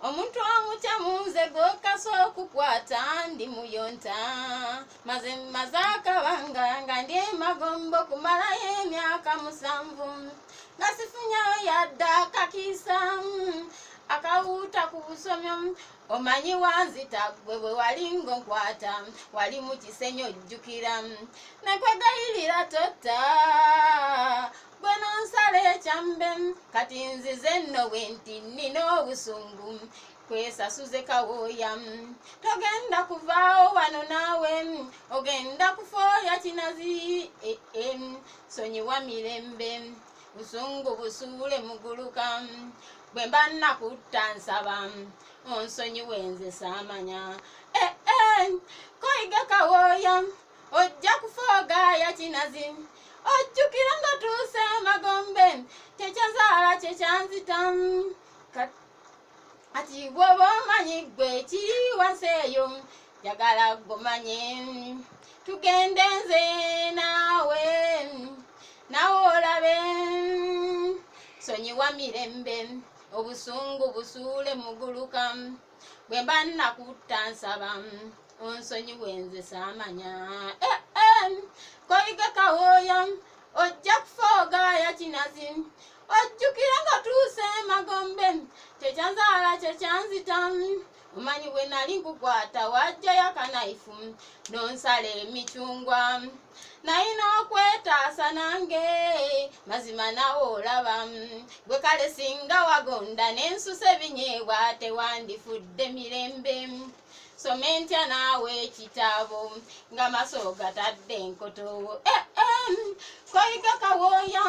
omuntu omukyamunze gwokaso okukwata ndi muyonta maze akabanga nga ndi emagombo kumalayo emyaka 7 nga sifunyayo yadde akakiisa akawuuta ku busomyo omanyi wanzita gwe bwe wali ngonkwata wali mu kisenyi ojjukira nekwegayirira totta gwe nonsala ekyambe kati nzize nno bwe nti nnina obusungu kwesasuze kawooya togenda kuvaawo wano naawe ogenda kufooya kinazi sonyiwa mirembe busungu busuule muguluka bwe mba nakutta nsaba onsonyiwe nze saamanya koyiga kawooya ojja kufoogaaya kinazi ojjukira nga tuuse magombe kyekyazaala kyekyanzita ati bw'oba omanyi gwe kiri wansi eyo njagala gomanye tugende nze naawe olabe sonyiwa mirembe obusungu busuule muguluka bwe mba nakutta nsaba onsonyiwe nze saamanya koyiga kawooya ojja kufoogaaya kinazi ojjukira nga tuuse magombe kyekyanzaala kyekyanzita omanyi bwe nali nkukwata wajjayo akanaifu nonsala emicungwa nayina okwetaasa nange mazima nawe olaba gwe kale singa wagonda n'ensuse binyeebwa tewandifudde mirembe some ntya naawe ekitabo nga maso gatadde enkoto koyiga kawooya